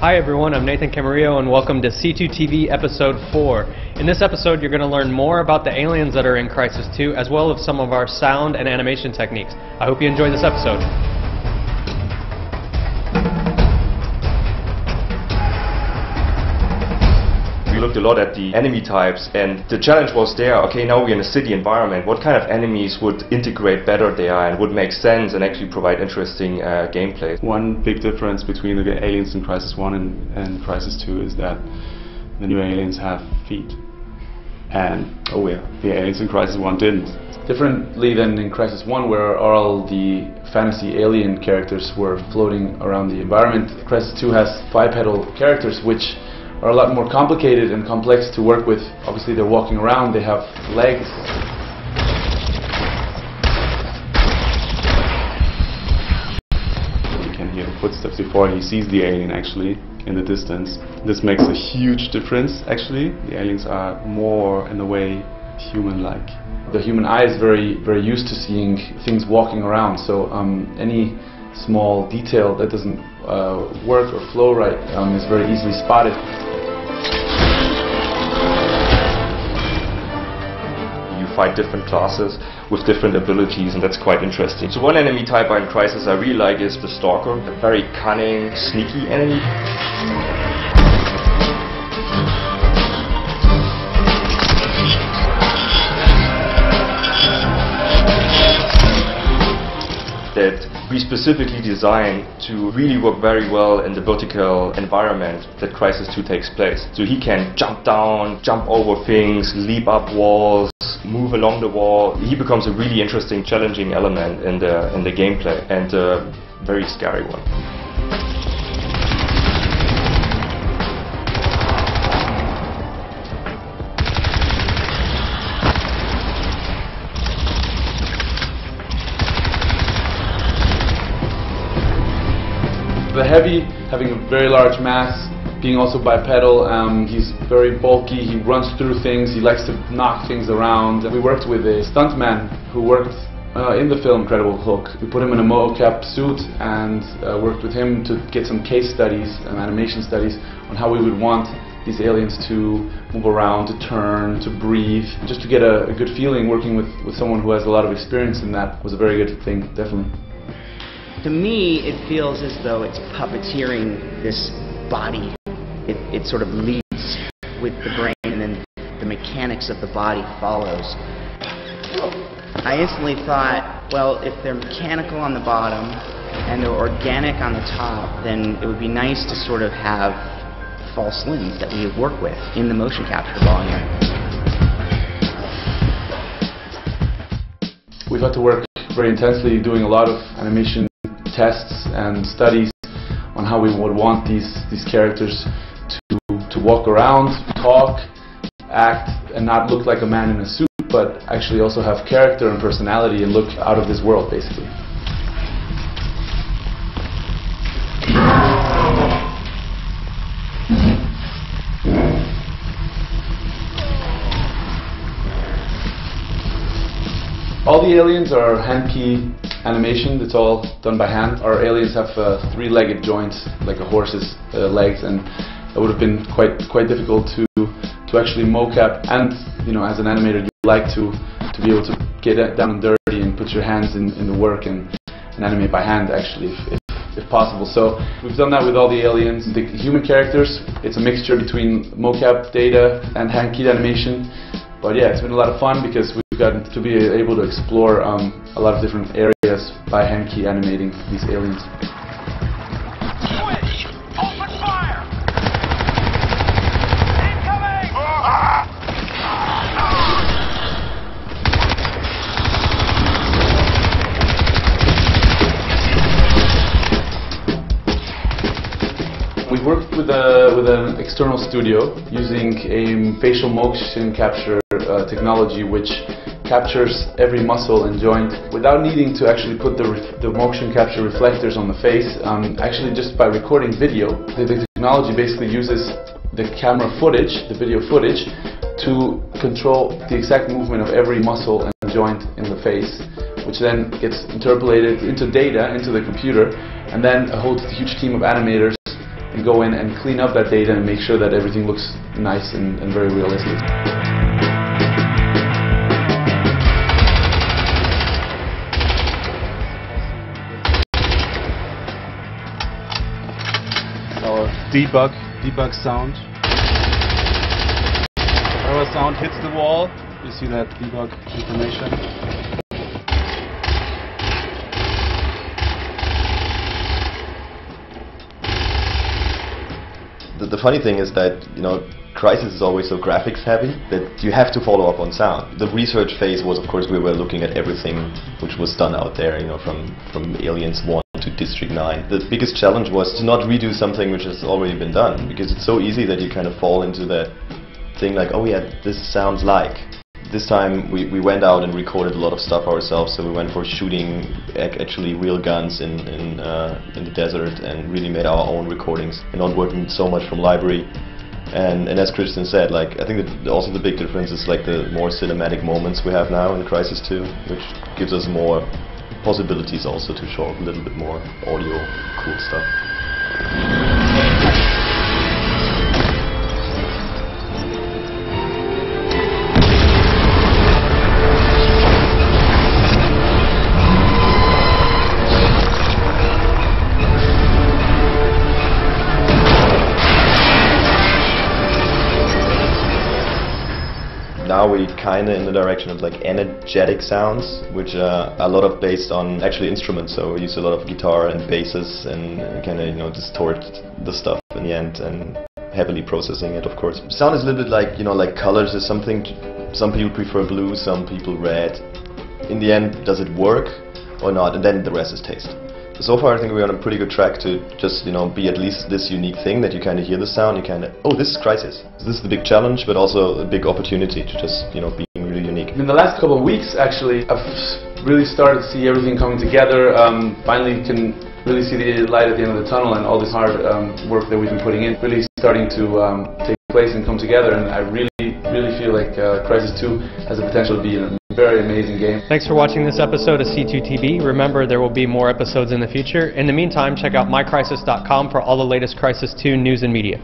Hi everyone, I'm Nathan Camarillo and welcome to C2TV Episode 4. In this episode you're going to learn more about the aliens that are in Crysis 2 as well as some of our sound and animation techniques. I hope you enjoy this episode. We looked a lot at the enemy types, and the challenge was there, okay, now we're in a city environment, what kind of enemies would integrate better there and would make sense and actually provide interesting gameplay? One big difference between the aliens in Crysis 1 and Crysis 2 is that the new aliens have feet. And the aliens in Crysis 1 didn't. Differently than in Crysis 1, where all the fantasy alien characters were floating around the environment, Crysis 2 has bipedal characters which are a lot more complicated and complex to work with. Obviously they're walking around, they have legs. You can hear the footsteps before he sees the alien actually in the distance. This makes a huge difference actually. The aliens are more in a way human-like. The human eye is very used to seeing things walking around, so any small detail that doesn't work or flow right is very easily spotted. Fight different classes with different abilities, and that's quite interesting. So one enemy type in Crysis I really like is the Stalker, a very cunning, sneaky enemy. That we specifically designed to really work very well in the vertical environment that Crysis 2 takes place. So he can jump down, jump over things, leap up walls, move along the wall. He becomes a really interesting, challenging element in the gameplay, and a very scary one. The Heavy, having a very large mass, being also bipedal, he's very bulky, he runs through things, he likes to knock things around. We worked with a stuntman who worked in the film Incredible Hulk. We put him in a mocap suit and worked with him to get some case studies and animation studies on how we would want these aliens to move around, to turn, to breathe. Just to get a good feeling working with someone who has a lot of experience in that was a very good thing, definitely. To me, it feels as though it's puppeteering this body. It sort of leads with the brain, and then the mechanics of the body follows. I instantly thought, well, if they're mechanical on the bottom and they're organic on the top, then it would be nice to sort of have false limbs that we work with in the motion capture volume. We've had to work very intensely doing a lot of animation tests and studies on how we would want these characters to walk around, talk, act, and not look like a man in a suit, but actually also have character and personality and look out of this world, basically. All the aliens are hand key animation. It's all done by hand. Our aliens have three-legged joints, like a horse's legs, and it would have been quite difficult to actually mocap. And as an animator, you like to be able to get down and dirty and put your hands in the work and animate by hand, actually, if possible. So we've done that with all the aliens. The human characters, it's a mixture between mocap data and hand-keyed animation. But yeah, it's been a lot of fun because we've gotten to be able to explore a lot of different areas by hand-key animating these aliens. Switch! Open fire! Incoming! We worked with an external studio using a facial motion capture technology which captures every muscle and joint without needing to actually put the motion capture reflectors on the face. Actually, just by recording video, the technology basically uses the camera footage, the video footage, to control the exact movement of every muscle and joint in the face, which then gets interpolated into data, into the computer, and then a whole huge team of animators and go in and clean up that data and make sure that everything looks nice and very realistic. Our debug sound. Our sound hits the wall. You see that debug information. The funny thing is that, Crysis is always so graphics heavy that you have to follow up on sound. The research phase was, of course, we were looking at everything which was done out there, from Aliens 1 to District 9. The biggest challenge was to not redo something which has already been done, because it's so easy that you kind of fall into that thing like, oh yeah, this sounds like. This time we went out and recorded a lot of stuff ourselves, so we went for shooting actually real guns in the desert and really made our own recordings and not working so much from library. And as Christian said, like, I think that also the big difference is like the more cinematic moments we have now in Crysis 2, which gives us more possibilities also to show a little bit more audio cool stuff. Now we kind of in the direction of like energetic sounds, which are a lot of based on actually instruments. So we use a lot of guitar and basses and kind of distort the stuff in the end and heavily processing it, of course. Sound is a little bit like like colors is something. Some people prefer blue, some people red. In the end, does it work or not? And then the rest is taste. So far I think we're on a pretty good track to just be at least this unique thing that you kind of hear the sound, you kind of, oh, this is Crysis. This is the big challenge, but also a big opportunity to just being really unique. In the last couple of weeks actually I've really started to see everything coming together. Finally can really see the light at the end of the tunnel, and all this hard work that we've been putting in really starting to take place and come together, and I really feel like Crysis 2 has the potential to be a very amazing game. Thanks for watching this episode of C2TV. Remember, there will be more episodes in the future. In the meantime, check out mycrysis.com for all the latest Crysis 2 news and media.